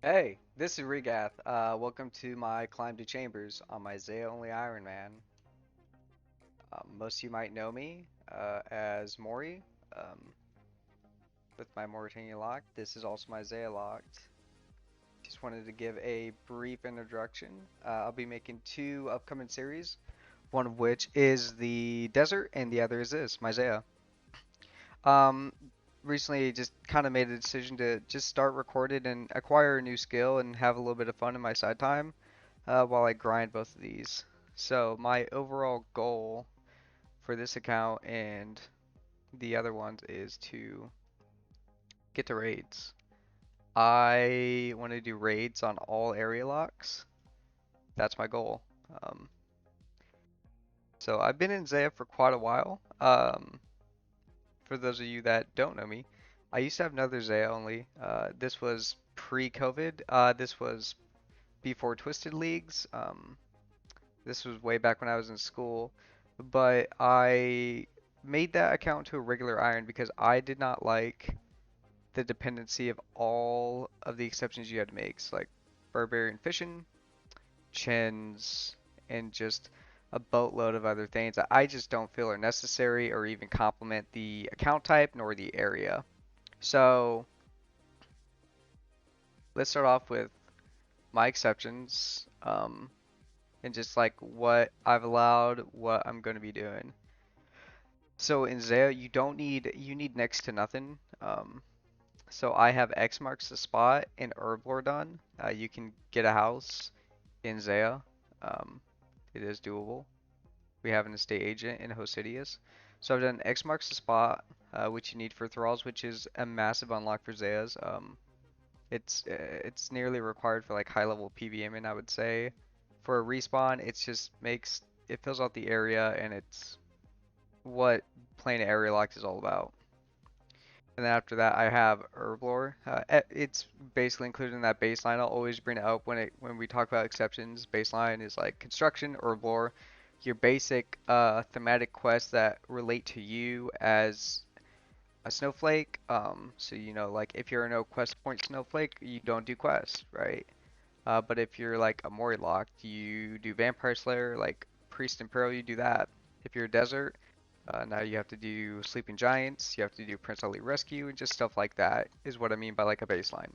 Hey, this is Regath. Welcome to my climb to chambers on my Zeah only Ironman. Most of you might know me as Mori um, with my Mauritania lock. This is also my Zeah locked. Just wanted to give a brief introduction. I'll be making two upcoming series, one of which is the desert, and the other is this, my Zeah. Um, Recently just kind of made a decision to just start recording and acquire a new skill and have a little bit of fun in my side time. While I grind both of these. So my overall goal for this account and the other ones is to get to raids. I want to do raids on all area locks. That's my goal. Um, so I've been in Zeah for quite a while. For those of you that don't know me, I used to have another Zeah only. This was pre-COVID. This was before Twisted Leagues. This was way back when I was in school, but I made that account to a regular iron because I did not like the dependency of all of the exceptions you had to make. So like barbarian fishing, chins, and just a boatload of other things that I just don't feel are necessary or even complement the account type nor the area. So let's start off with my exceptions, and just like what I've allowed, what I'm going to be doing. So in Zeah, you need next to nothing. So I have X marks the spot and Herb Lore done. You can get a house in Zeah. Um, it is doable. We have an estate agent in Hosidius. So I've done X marks the spot, which you need for thralls, which is a massive unlock for Zeahs. It's nearly required for like high level PVM, I would say. For a respawn, it's just makes it fills out the area, and it's what playing area locked is all about. And then after that, I have Herblore. It's basically included in that baseline. I'll always bring it up when we talk about exceptions. Baseline is like construction, Herblore, your basic thematic quests that relate to you as a snowflake. So you know, like if you're a no quest point snowflake, you don't do quests, right? But if you're like a Mori locked, you do Vampire Slayer, like Priest and Pearl, you do that. If you're a desert, now you have to do Sleeping Giants, you have to do Prince Ali Rescue, and just stuff like that is what I mean by like a baseline.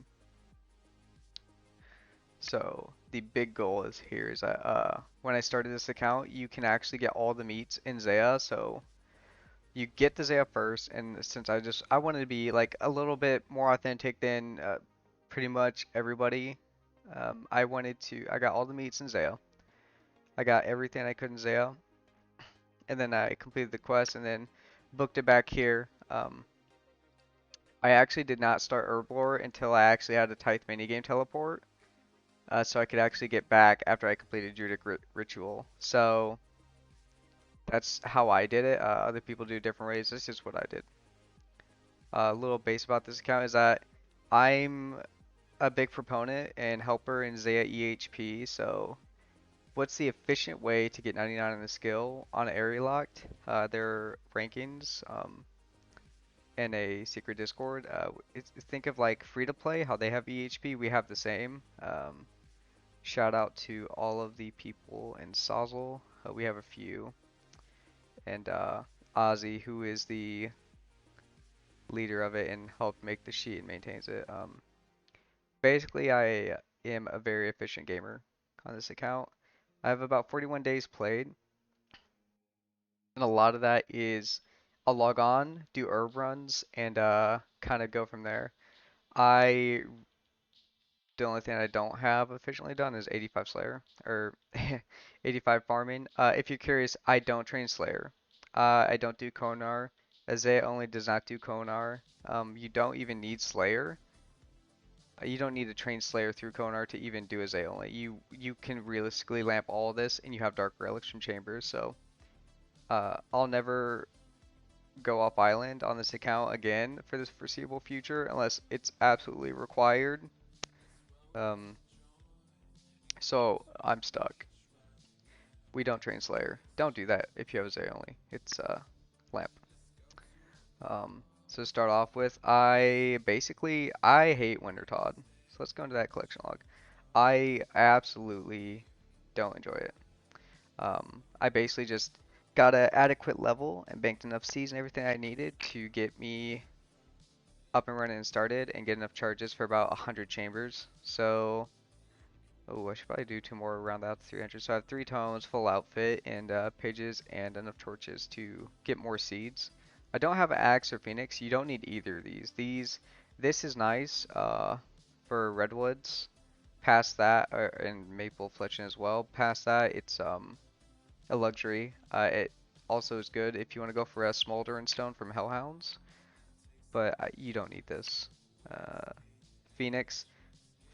So the big goal is here is that when I started this account, you can actually get all the meats in Zeah. So you get the Zeah first, and since I wanted to be like a little bit more authentic than pretty much everybody, I got all the meats in Zeah. I got everything I could in Zeah, and then I completed the quest, and then booked it back here. I actually did not start Herblore until I actually had a Tithe minigame teleport, so I could actually get back after I completed Druidic Ritual. So that's how I did it. Other people do different ways. This is what I did. A little base about this account is that I'm a big proponent and helper in Zeah EHP. So what's the efficient way to get 99 in the skill on area locked? Their rankings. In a secret Discord. Think of like free to play, how they have EHP, we have the same. Shout out to all of the people in Sazal. We have a few, and Ozzy, who is the leader of it and helped make the sheet and maintains it. Basically, I am a very efficient gamer on this account. I have about 41 days played, and a lot of that is I'll log on, do herb runs, and kind of go from there. I The only thing I don't have efficiently done is 85 Slayer or 85 farming. If you're curious, I don't train Slayer. I don't do Konar. Azea only does not do Konar. You don't even need Slayer. You don't need to train Slayer through Konar to even do Azea only. You can realistically lamp all of this and you have Dark Relics from Chambers. So I'll never go off island on this account again for this foreseeable future unless it's absolutely required. Um, so I'm stuck. We don't train Slayer. Don't do that if you have Zay only. It's Lamp. So to start off with, I hate Winter Todd. So let's go into that collection log. I absolutely don't enjoy it. I basically just got an adequate level and banked enough seeds and everything I needed to get me up and running and started and get enough charges for about 100 chambers. So, oh, I should probably do two more around that 300. So I have three tomes, full outfit, and pages, and enough torches to get more seeds. I don't have an axe or phoenix. You don't need either of these. This is nice for redwoods. Past that, and maple fletching as well. Past that, it's a luxury. It also is good if you want to go for a smolder and stone from hellhounds, but you don't need this. Uh, Phoenix.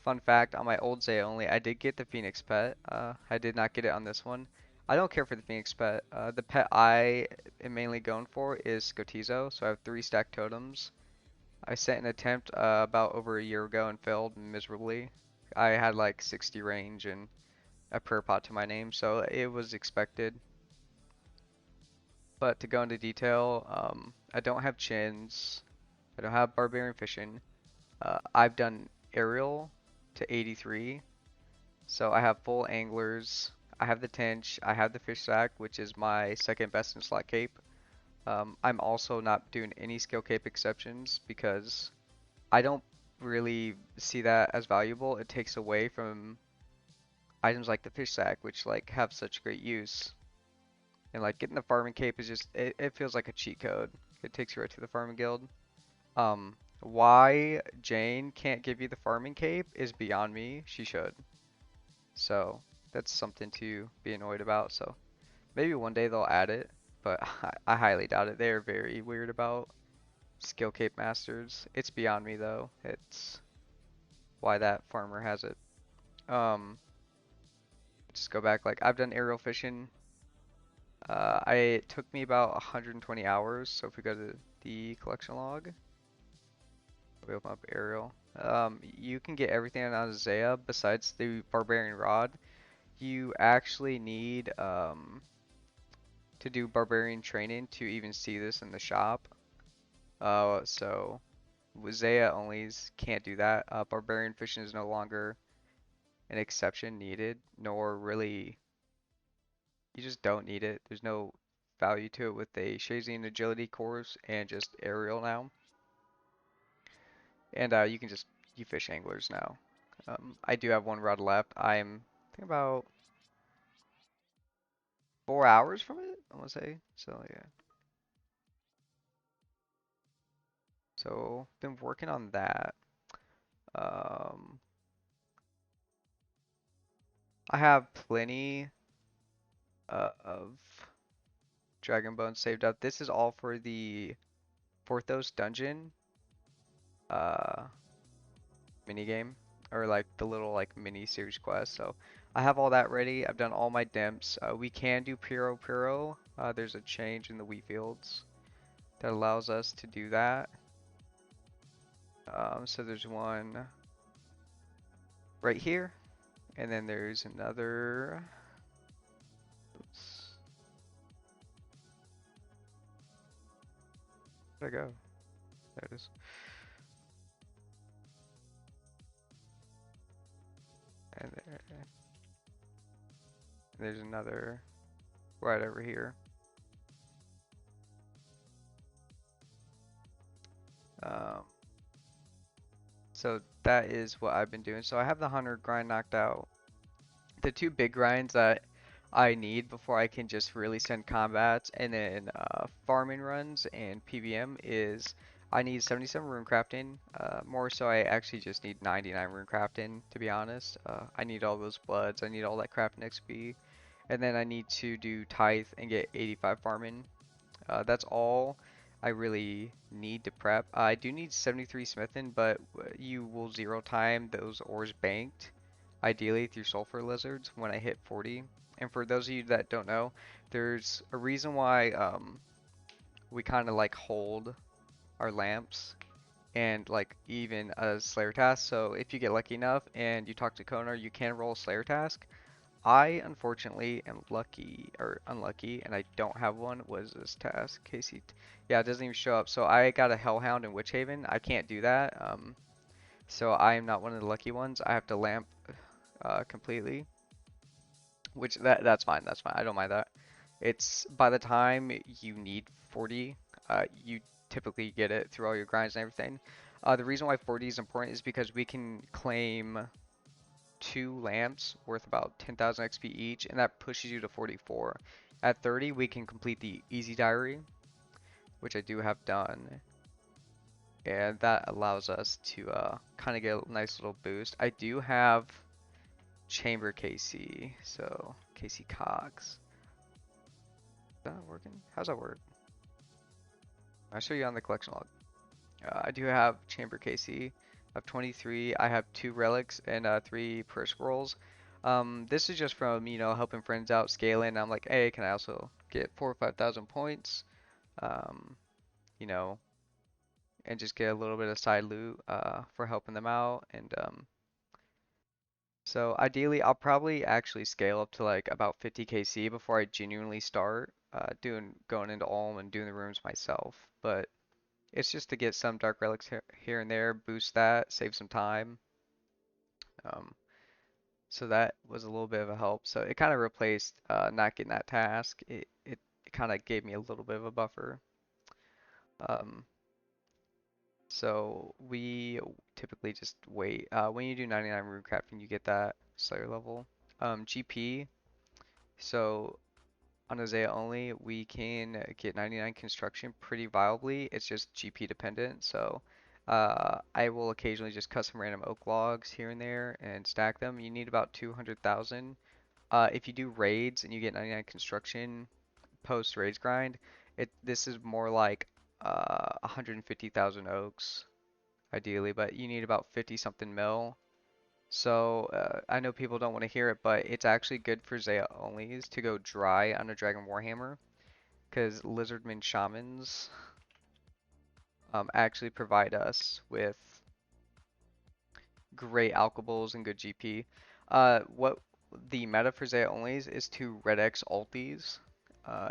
Fun fact, on my old Zay only, I did get the Phoenix pet. I did not get it on this one. I don't care for the Phoenix pet. The pet I am mainly going for is Scotizo, so I have 3 stacked totems. I sent an attempt about over a year ago and failed miserably. I had like 60 range and a prayer pot to my name, so it was expected. But to go into detail, I don't have chins. I don't have barbarian fishing. I've done aerial to 83. So I have full anglers. I have the tench. I have the fish sack, which is my second best in slot cape. I'm also not doing any skill cape exceptions because I don't really see that as valuable. It takes away from items like the fish sack, which like have such great use. And like getting the farming cape is just it feels like a cheat code. It takes you right to the farming guild. Why Jane can't give you the farming cape is beyond me. She should. So that's something to be annoyed about. So maybe one day they'll add it, but I highly doubt it. They are very weird about skill cape masters. It's beyond me though. It's why that farmer has it. Um, just go back. Like I've done aerial fishing. It took me about 120 hours. So if we go to the collection log, we open up aerial. You can get everything on Zeah besides the barbarian rod. You actually need to do barbarian training to even see this in the shop. So Zeah onlys can't do that. Barbarian fishing is no longer an exception needed, nor really, you just don't need it. There's no value to it with a Shazian agility course and just aerial now. And you can just, you fish anglers now. I do have one rod left. I'm I think about 4 hours from it, I want to say. So yeah. So been working on that. Um, I have plenty of Dragon Bones saved up. This is all for the Porthos dungeon uh, mini game, or like the little like mini series quest. So I have all that ready. I've done all my demps. We can do Puro Puro. There's a change in the wheat fields that allows us to do that. So there's one right here, and then there's another. Oops. Where'd I go? There it is. And there's another right over here. Um, so that is what I've been doing. So I have the 100 grind knocked out. The two big grinds that I need before I can just really send combats and then farming runs and PVM is I need 77 rune crafting. More so I actually just need 99 rune crafting to be honest. I need all those bloods. I need all that crafting XP. And then I need to do tithe and get 85 farming. That's all I really need to prep. I do need 73 smithing, but you will zero time those ores banked, ideally through sulfur lizards when I hit 40. And for those of you that don't know, there's a reason why we kind of like hold our lamps and like even a slayer task. So if you get lucky enough and you talk to Konar, you can roll a slayer task. I unfortunately am lucky or unlucky and I don't have one. What is this task? KC. Yeah, it doesn't even show up. So I got a Hellhound in Witch Haven. I can't do that. So I am not one of the lucky ones. I have to lamp completely, which that's fine. That's fine. I don't mind that. It's by the time you need 40, you typically get it through all your grinds and everything. The reason why 40 is important is because we can claim two lamps worth about 10,000 XP each, and that pushes you to 44. At 30, we can complete the easy diary, which I do have done, and that allows us to kind of get a nice little boost. I do have chamber KC, so KC Cox. Is that working? How's that work? I'll show you on the collection log. I do have chamber KC of 23. I have 2 relics and 3 prayer scrolls. This is just from, helping friends out, scaling. I'm like, hey, can I also get 4 or 5,000 points? Um, you know, and just get a little bit of side loot for helping them out. And so ideally, I'll probably actually scale up to like about 50 KC before I genuinely start going into Ulm and doing the rooms myself. But it's just to get some dark relics here and there, boost that, save some time. Um, so that was a little bit of a help. So it kind of replaced not getting that task. It kind of gave me a little bit of a buffer. Um, so we typically just wait. When you do 99 rune crafting, you get that Slayer level. GP. So on Azea only, we can get 99 construction pretty viably. It's just GP dependent. So I will occasionally just custom random oak logs here and there and stack them. You need about 200,000. If you do raids and you get 99 construction post raids grind, this is more like 150,000 oaks ideally, but you need about 50 something mil. So I know people don't want to hear it, but it's actually good for Zeah onlys to go dry on a Dragon Warhammer because Lizardman Shamans actually provide us with great alchables and good GP. What the meta for Zeah onlys is to Red X ult these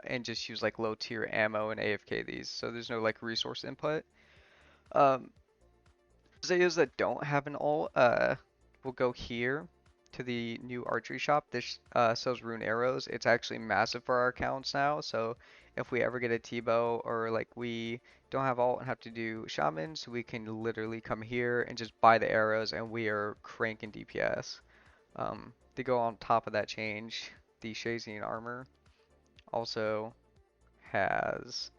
and just use like low tier ammo and AFK these, so there's no like resource input. Um, Zeahs that don't have an ult will go here to the new archery shop. This sells rune arrows. It's actually massive for our accounts now. So if we ever get a T-bow or like we don't have ult and have to do shamans, we can literally come here and just buy the arrows and we are cranking DPS. To go on top of that change, the Shazian armor also has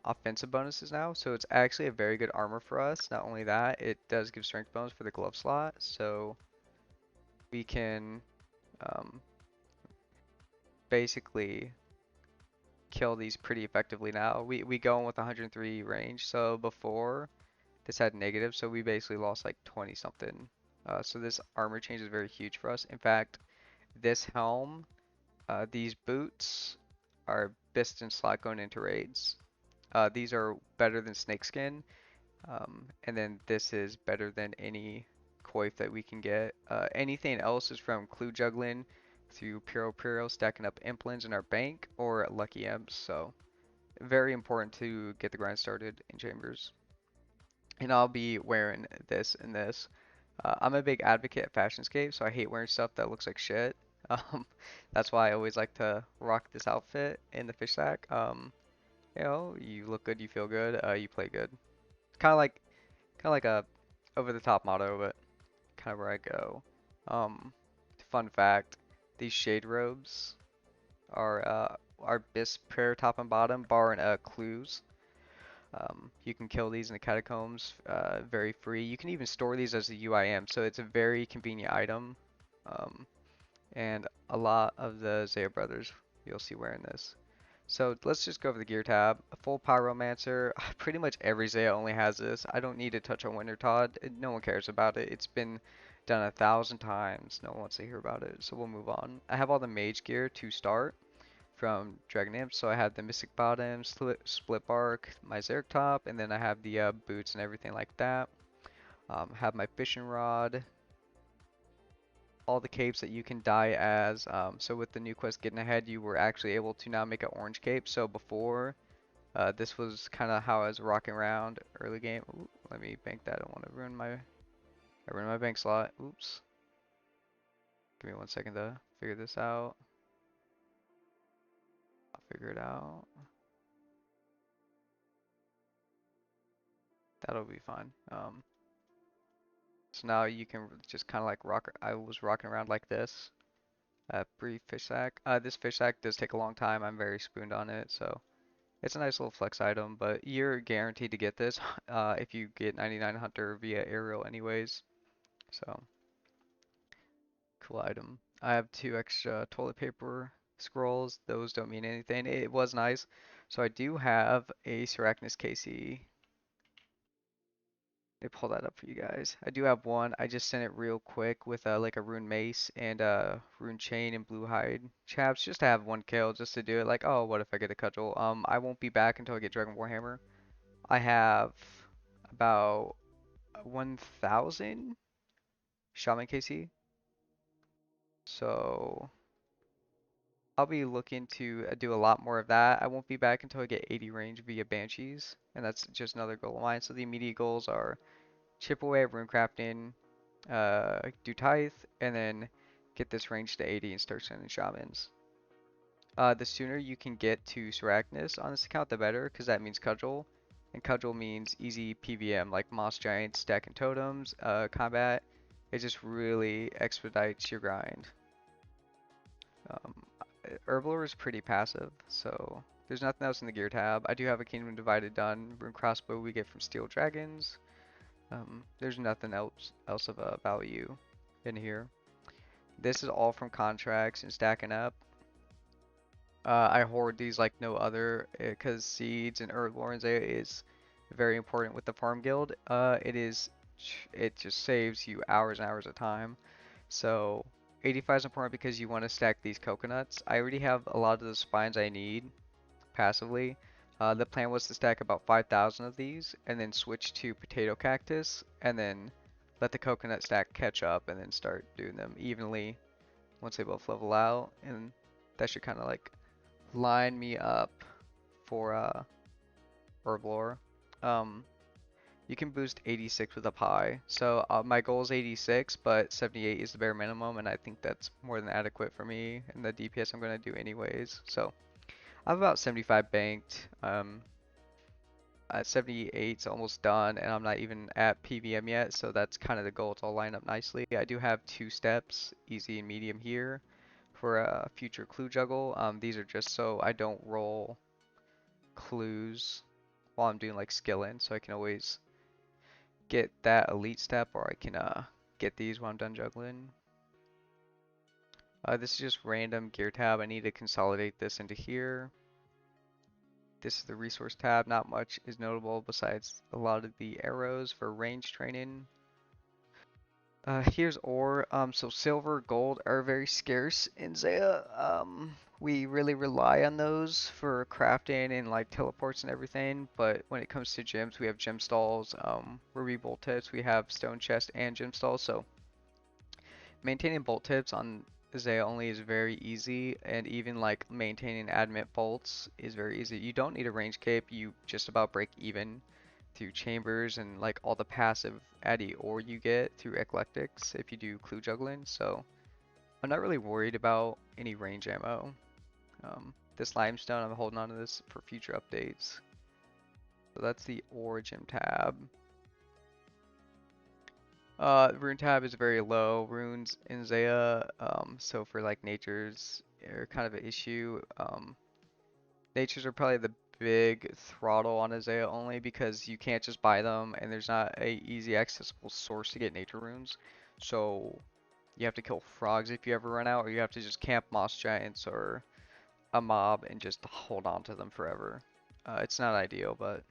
offensive bonuses now, so it's actually a very good armor for us. Not only that, it does give strength bonus for the glove slot, so we can um, basically kill these pretty effectively now. We go in with 103 range, so before this had negative, so we basically lost like 20 something. So this armor change is very huge for us. In fact, this helm, these boots are best in slot going into raids. These are better than snakeskin. And then this is better than any coif that we can get. Anything else is from clue juggling through Puro Puro, stacking up implants in our bank, or lucky imps. So very important to get the grind started in chambers. And I'll be wearing this and this. I'm a big advocate of Fashionscape, so I hate wearing stuff that looks like shit. Um, that's why I always like to rock this outfit in the fish sack. You look good, you feel good, you play good. Kind of like a over the top motto, but kind of where I go. Um, Fun fact, these shade robes are bis prayer top and bottom, barring clues. You can kill these in the catacombs very free. You can even store these as a UIM, so it's a very convenient item. Um, and a lot of the Zeah brothers you'll see wearing this. So let's just go over the gear tab. A full Pyromancer. Pretty much every Zeah only has this. I don't need to touch on Winter Todd. No one cares about it. It's been done 1,000 times. No one wants to hear about it. So we'll move on. I have all the mage gear to start from Dragon Imp. So I have the Mystic Bottom, Split Bark, my Zerg Top, and then I have the boots and everything like that. Have my fishing rod, all the capes that you can dye as. So with the new quest Getting Ahead, you were actually able to now make an orange cape. So before, this was kind of how I was rocking around early game. Ooh, let me bank that. I don't want to ruin my I ran my bank slot. Oops. Give me 1 second to figure this out. I'll figure it out. That'll be fine. So now you can just kind of like rock. I was rocking around like this. Brief fish sack. This fish sack does take a long time. I'm very spooned on it, so it's a nice little flex item. But you're guaranteed to get this if you get 99 Hunter via aerial anyways. So cool item. I have 2 extra toilet paper scrolls. Those don't mean anything. It was nice. So I do have a Serachnus KC. Let me pull that up for you guys. I do have one. I just sent it real quick with like a rune mace and a rune chain and blue hide chaps just to have one kill just to do it. Like, oh, what if I get a cudgel? I won't be back until I get Dragon Warhammer. I have about 1,000 Shaman KC. So I'll be looking to do a lot more of that. I won't be back until I get 80 range via Banshees, and that's just another goal of mine. So the immediate goals are chip away at rune crafting, do tithe, and then get this range to 80 and start sending shamans. The sooner you can get to Serachnus on this account, the better, because that means cudgel, and cudgel means easy PVM, like moss giants, stacking totems, combat. It just really expedites your grind. Um, Herblore is pretty passive, so there's nothing else in the gear tab. I do have a Kingdom Divided done. Rune crossbow we get from Steel Dragons. There's nothing else of value in here. This is all from contracts and stacking up. I hoard these like no other because seeds and Herblore is very important with the farm guild. It just saves you hours and hours of time. So 85 is important because you want to stack these coconuts. I already have a lot of the spines I need passively. The plan was to stack about 5,000 of these and then switch to potato cactus and then let the coconut stack catch up and then start doing them evenly once they both level out, and that should kind of like line me up for Herblore. Um, you can boost 86 with a pie. So my goal is 86, but 78 is the bare minimum, and I think that's more than adequate for me and the DPS I'm going to do anyways. So I have about 75 banked. At 78 is almost done, and I'm not even at PVM yet, so that's kind of the goal. It's all lined up nicely. I do have 2 steps, easy and medium here, for a future clue juggle. These are just so I don't roll clues while I'm doing like skilling, so I can always get that elite step, or I can get these while I'm done juggling. This is just random gear tab. I need to consolidate this into here. This is the resource tab. Not much is notable besides a lot of the arrows for range training. Here's ore. So silver, gold are very scarce in Zeah. We really rely on those for crafting and like teleports and everything. But when it comes to gems, we have gem stalls, ruby bolt tips, we have stone chest and gem stalls. So maintaining bolt tips on Zeah only is very easy, and even like maintaining admit bolts is very easy. You don't need a range cape. You just about break even through chambers and like all the passive addy ore you get through eclectics if you do clue juggling. So I'm not really worried about any range ammo. This limestone, I'm holding on to this for future updates. So that's the origin tab. Rune tab is very low. Runes in Zeah, so for like natures are kind of an issue. Natures are probably the big throttle on Zeah only because you can't just buy them and there's not a easy accessible source to get nature runes. So you have to kill frogs if you ever run out, or you have to just camp moss giants or a mob and just hold on to them forever. It's not ideal, but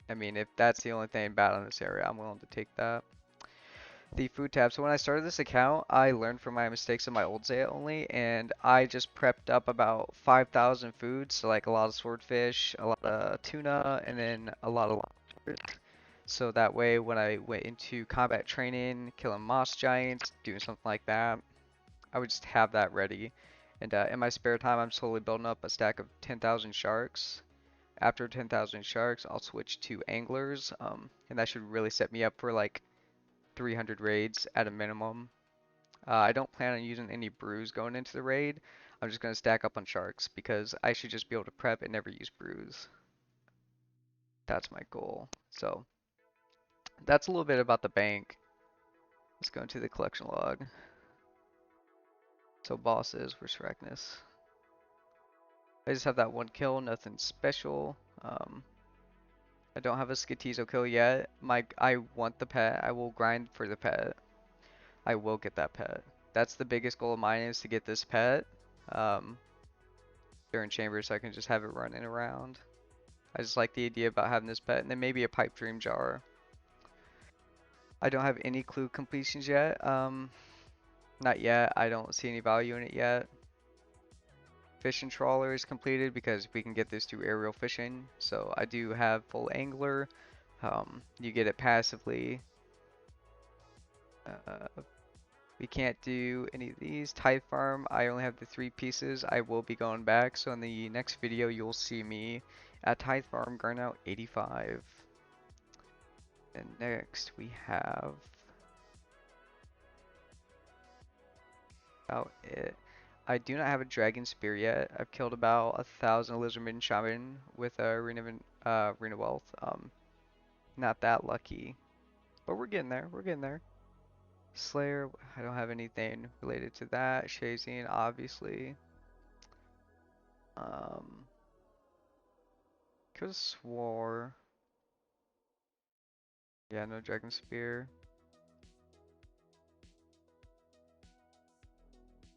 I mean, if that's the only thing bad on this area, I'm willing to take that. The food tab. So when I started this account, I learned from my mistakes in my old Zeah only, and I just prepped up about 5,000 foods, so like a lot of swordfish, a lot of tuna, and then a lot of lobsters. So that way, when I went into combat training, killing moss giants, doing something like that, I would just have that ready. And in my spare time, I'm slowly building up a stack of 10,000 sharks. After 10,000 sharks, I'll switch to anglers, and that should really set me up for like 300 raids at a minimum. I don't plan on using any brews going into the raid. I'm just gonna stack up on sharks because I should just be able to prep and never use brews. That's my goal. So that's a little bit about the bank. Let's go into the collection log. So bosses, where's Ragnus? I just have that one kill, nothing special. I don't have a Skitizo kill yet. I want the pet. I will grind for the pet. I will get that pet. That's the biggest goal of mine is to get this pet um, during chamber so I can just have it running around. I just like the idea about having this pet and then maybe a pipe dream jar. I don't have any clue completions yet. Not yet. I don't see any value in it yet. Fishing trawler is completed because we can get this through aerial fishing. So I do have full angler. You get it passively. We can't do any of these. Tithe farm, I only have the 3 pieces. I will be going back. So in the next video, you'll see me at Tithe farm grind out 85. And next we have about it. I do not have a dragon spear yet. I've killed about 1,000 lizardmen shaman with a arena wealth. Not that lucky, but we're getting there. We're getting there. Slayer, I don't have anything related to that. Shazian, obviously. Um, could've swore. Yeah, no dragon spear.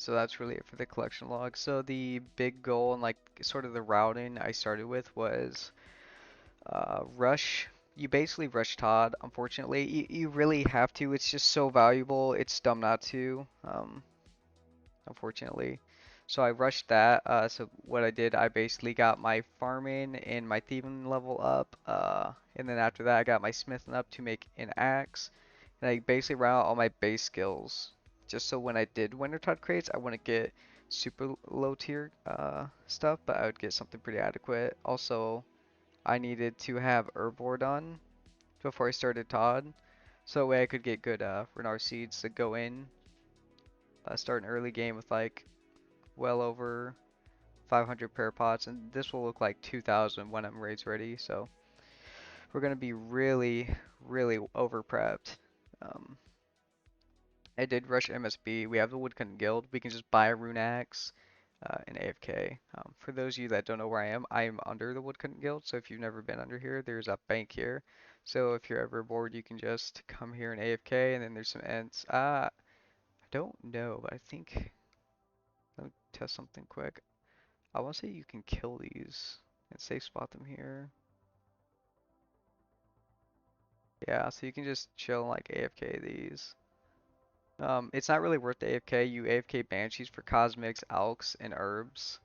So that's really it for the collection log. So the big goal and like sort of the routing I started with was rush. You basically rush Todd, unfortunately. You really have to. It's just so valuable. It's dumb not to, unfortunately. So I rushed that. So what I did, I basically got my farming and my thieving level up. And then after that, I got my smithing up to make an axe. And I basically ran out all my base skills. Just so when I did Wintertide crates, I wouldn't get super low tier stuff, but I would get something pretty adequate. Also, I needed to have Herbivore done before I started Todd. So that way I could get good Renar seeds to go in. Start an early game with like well over 500 pair pots, and this will look like 2,000 when I'm raids ready. So we're gonna be really, really over prepped. Um, I did rush MSB. We have the Woodcutting Guild. We can just buy a rune axe and AFK. For those of you that don't know where I am under the Woodcutting Guild. So if you've never been under here, there's a bank here. So if you're ever bored, you can just come here and AFK, and then there's some ents. I don't know, but I think let me test something quick. I want to say you can kill these and safe spot them here. Yeah, so you can just chill and like AFK these. It's not really worth the AFK. You AFK Banshees for cosmics, alks, and herbs.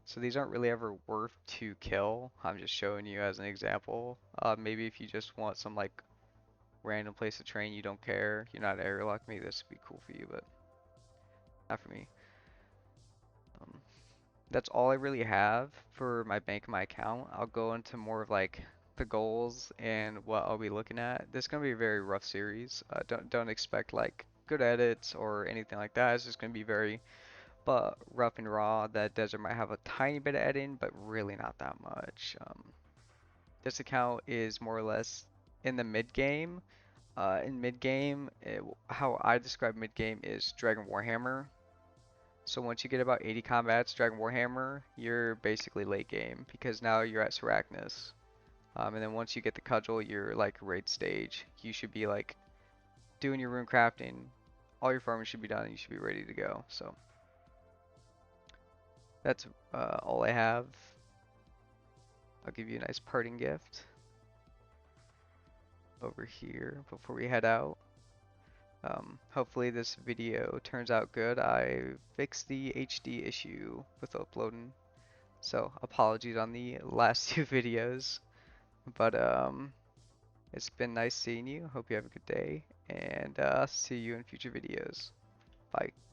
So these aren't really ever worth to kill. I'm just showing you as an example. Maybe if you just want some like random place to train, you don't care. You're not area lock me. This would be cool for you, but not for me. Um, that's all I really have for my bank and my account. I'll go into more of like the goals and what I'll be looking at. This is gonna be a very rough series. Don't expect like good edits or anything like that. It's just gonna be very but rough and raw. That desert might have a tiny bit of editing, but really not that much. This account is more or less in the mid game. In mid game, how I describe mid game is Dragon Warhammer. So once you get about 80 combats, Dragon Warhammer, you're basically late game because now you're at Sarachnis. And then once you get the cudgel, you're like raid stage. You should be like doing your rune crafting. All your farming should be done and you should be ready to go. So that's all I have. I'll give you a nice parting gift over here before we head out. Hopefully this video turns out good. I fixed the HD issue with uploading. So apologies on the last 2 videos. But it's been nice seeing you. Hope you have a good day. And see you in future videos. Bye.